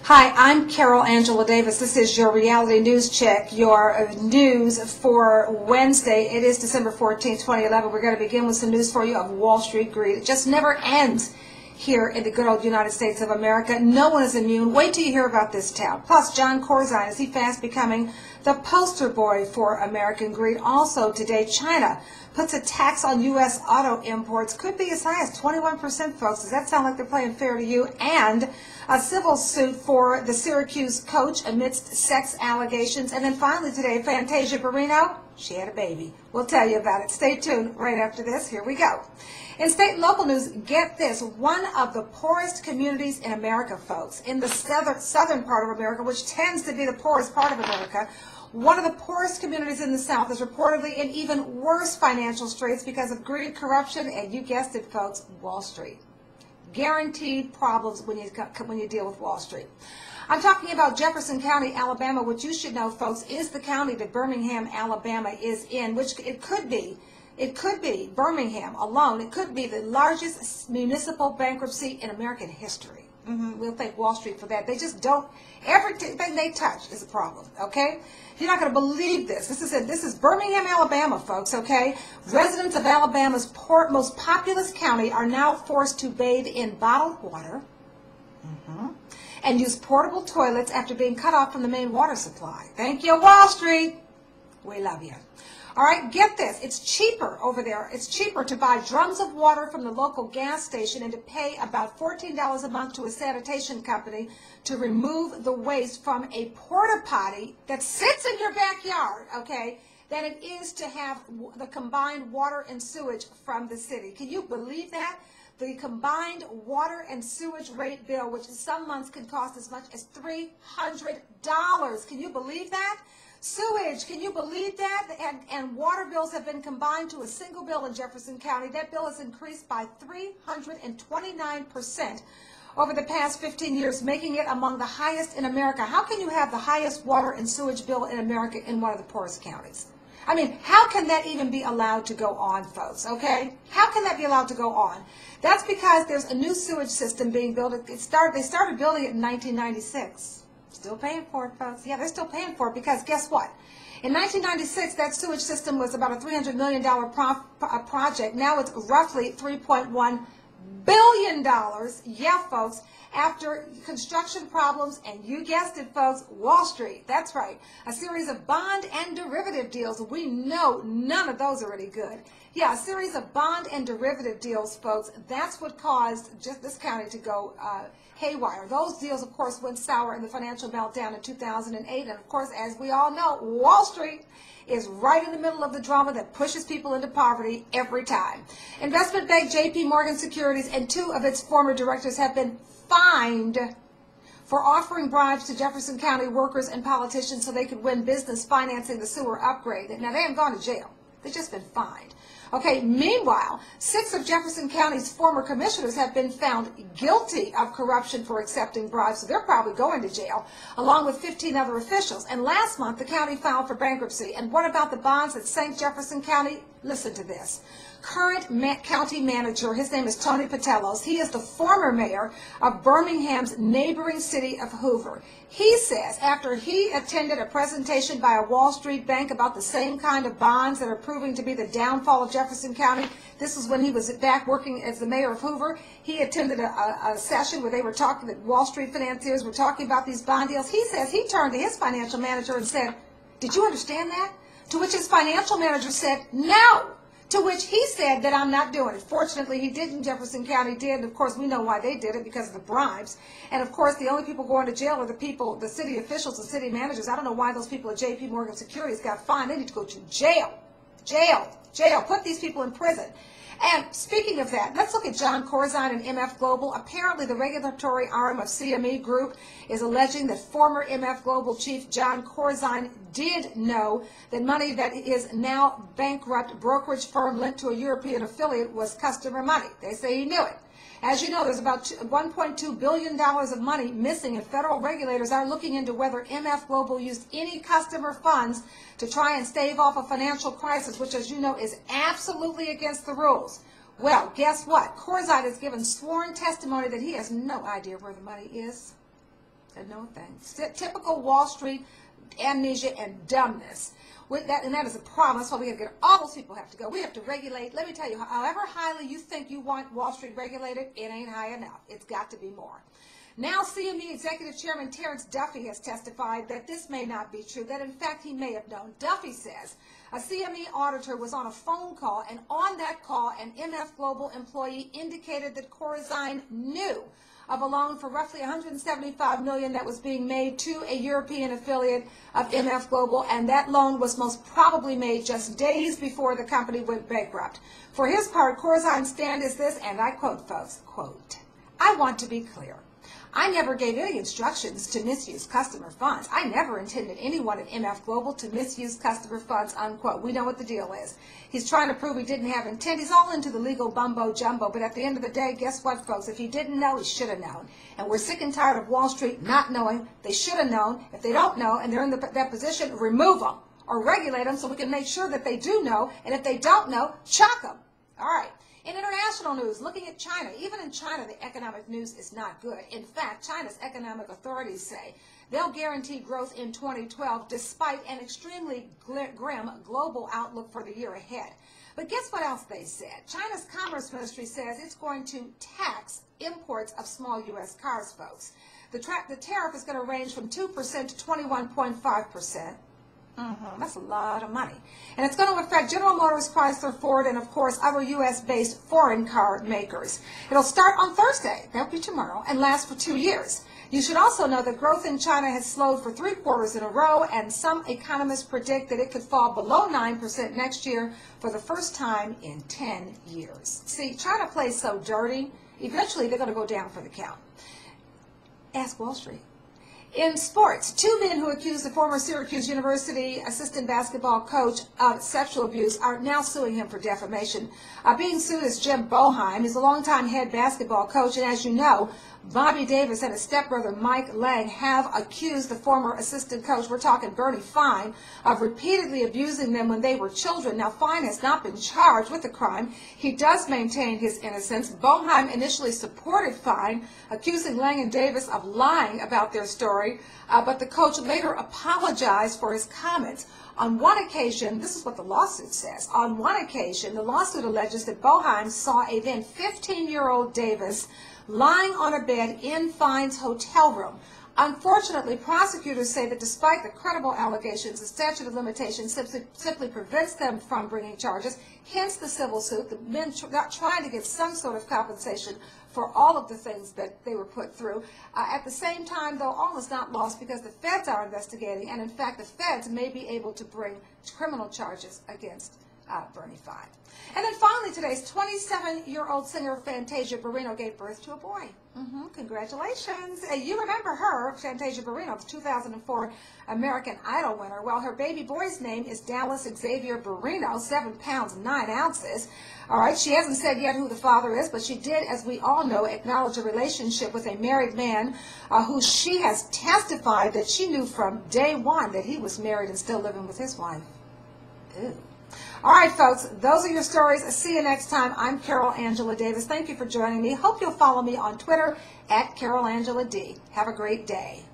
Hi, I'm Carol Angela Davis. This is your reality news check, your news for Wednesday. It is December 14th, 2011. We're going to begin with some news for you of Wall Street greed. It just never ends here in the good old United States of America. No one is immune. Wait till you hear about this town. Plus, Jon Corzine, is he fast becoming the poster boy for American greed? Also today, China puts a tax on U.S. auto imports. Could be as high as 21%, folks. Does that sound like they're playing fair to you? And a civil suit for the Syracuse coach amidst sex allegations. And then finally today, Fantasia Barrino, she had a baby. We'll tell you about it. Stay tuned right after this. Here we go. In state and local news, get this. One of the poorest communities in America, folks, in the southern part of America, which tends to be the poorest part of America, one of the poorest communities in the South is reportedly in even worse financial straits because of greed, corruption, and you guessed it, folks, Wall Street. Guaranteed problems when you deal with Wall Street. I'm talking about Jefferson County, Alabama, which you should know, folks, is the county that Birmingham, Alabama is in, which it could be Birmingham alone. It could be the largest municipal bankruptcy in American history. We'll thank Wall Street for that. They just don't, everything they touch is a problem, okay? You're not going to believe this. This is Birmingham, Alabama, folks, okay? Residents of Alabama's most populous county are now forced to bathe in bottled water and use portable toilets after being cut off from the main water supply. Thank you, Wall Street. We love you. All right, get this. It's cheaper over there. It's cheaper to buy drums of water from the local gas station and to pay about $14 a month to a sanitation company to remove the waste from a porta potty that sits in your backyard, okay, than it is to have the combined water and sewage from the city. Can you believe that? The combined water and sewage rate bill, which in some months can cost as much as $300. Can you believe that? Sewage, can you believe that? And water bills have been combined to a single bill in Jefferson County. That bill has increased by 329% over the past 15 years, making it among the highest in America. How can you have the highest water and sewage bill in America in one of the poorest counties? I mean, how can that even be allowed to go on, folks, okay? How can that be allowed to go on? That's because there's a new sewage system being built. They started building it in 1996. Still paying for it, folks. Yeah, they're still paying for it because guess what? In 1996, that sewage system was about a $300 million project. Now it's roughly $3.1 billion. Yeah, folks. After construction problems, and you guessed it, folks, Wall Street. That's right. A series of bond and derivative deals. We know none of those are any good. Yeah, a series of bond and derivative deals, folks. That's what caused just this county to go haywire. Those deals, of course, went sour in the financial meltdown in 2008. And, of course, as we all know, Wall Street is right in the middle of the drama that pushes people into poverty every time. Investment bank J.P. Morgan Securities and two of its former directors have been fined for offering bribes to Jefferson County workers and politicians so they could win business financing the sewer upgrade. Now, they haven't gone to jail. They've just been fined. Okay, meanwhile, 6 of Jefferson County's former commissioners have been found guilty of corruption for accepting bribes, so they're probably going to jail, along with 15 other officials. And last month, the county filed for bankruptcy. And what about the bonds that sank Jefferson County? Listen to this. Current county manager, his name is Tony Patellos. He is the former mayor of Birmingham's neighboring city of Hoover. He says after he attended a presentation by a Wall Street bank about the same kind of bonds that are proving to be the downfall of Jefferson County, this was when he was back working as the mayor of Hoover. He attended a session where they were talking, that Wall Street financiers were talking about these bond deals. He says he turned to his financial manager and said, "Did you understand that?" To which his financial manager said, "No." To which he said that I'm not doing it. Fortunately, he didn't. Jefferson County did. And of course, we know why they did it, because of the bribes. And of course, the only people going to jail are the people, the city officials, the city managers. I don't know why those people at J.P. Morgan Securities got fined. They need to go to jail. Jail. Jail. Put these people in prison. And speaking of that, let's look at Jon Corzine and MF Global. Apparently, the regulatory arm of CME Group is alleging that former MF Global chief Jon Corzine did know that money that is now bankrupt brokerage firm lent to a European affiliate was customer money. They say he knew it. As you know, there's about $1.2 billion of money missing, and federal regulators are looking into whether MF Global used any customer funds to try and stave off a financial crisis, which, as you know, is absolutely against the rules. Well, guess what? Corzine has given sworn testimony that he has no idea where the money is. No thanks. Typical Wall Street amnesia and dumbness. And that is a problem. That's why we have to get all those people have to go. We have to regulate. Let me tell you, however highly you think you want Wall Street regulated, it ain't high enough. It's got to be more. Now, CME Executive Chairman Terrence Duffy has testified that this may not be true, that in fact he may have known. Duffy says a CME auditor was on a phone call, and on that call, an MF Global employee indicated that Corzine knew of a loan for roughly $175 million that was being made to a European affiliate of MF Global, and that loan was most probably made just days before the company went bankrupt. For his part, Corzine's stand is this, and I quote, folks, quote, "I want to be clear. I never gave any instructions to misuse customer funds. I never intended anyone at MF Global to misuse customer funds," unquote. We know what the deal is. He's trying to prove he didn't have intent. He's all into the legal bumbo jumbo, but at the end of the day, guess what, folks? If he didn't know, he should have known. And we're sick and tired of Wall Street not knowing. They should have known. If they don't know and they're in that position, remove them or regulate them so we can make sure that they do know. And if they don't know, chuck them. All right. In international news, looking at China, even in China, the economic news is not good. In fact, China's economic authorities say they'll guarantee growth in 2012 despite an extremely grim global outlook for the year ahead. But guess what else they said? China's Commerce Ministry says it's going to tax imports of small U.S. cars, folks. The tariff is going to range from 2% to 21.5%. That's a lot of money. And it's going to affect General Motors, Chrysler, Ford, and of course other U.S.-based foreign car makers. It'll start on Thursday, that'll be tomorrow, and last for 2 years. You should also know that growth in China has slowed for 3 quarters in a row, and some economists predict that it could fall below 9% next year for the first time in 10 years. See, China plays so dirty, eventually they're going to go down for the count. Ask Wall Street. In sports, 2 men who accused the former Syracuse University assistant basketball coach of sexual abuse are now suing him for defamation. Being sued is Jim Boeheim. He's a longtime head basketball coach, and as you know, Bobby Davis and his stepbrother Mike Lang have accused the former assistant coach, we're talking Bernie Fine, of repeatedly abusing them when they were children. Now, Fine has not been charged with the crime. He does maintain his innocence. Boeheim initially supported Fine, accusing Lang and Davis of lying about their story, but the coach later apologized for his comments. On one occasion, this is what the lawsuit says, on one occasion, the lawsuit alleges that Boeheim saw a then 15-year-old Davis lying on a bed in Fine's hotel room. Unfortunately, prosecutors say that despite the credible allegations, the statute of limitations simply prevents them from bringing charges, hence the civil suit. The men trying to get some sort of compensation for all of the things that they were put through. At the same time, though, all is not lost because the feds are investigating, and in fact, the feds may be able to bring criminal charges against Bernie Fine. And then finally, today's 27-year-old singer Fantasia Barrino gave birth to a boy. Congratulations. You remember her, Fantasia Barrino, the 2004 American Idol winner. Well, her baby boy's name is Dallas Xavier Barrino, 7 pounds 9 ounces. All right, she hasn't said yet who the father is, but she did, as we all know, acknowledge a relationship with a married man who she has testified that she knew from day one that he was married and still living with his wife. Ew. All right, folks, those are your stories. See you next time. I'm Carol Angela Davis. Thank you for joining me. Hope you'll follow me on Twitter at Carol Angela D. Have a great day.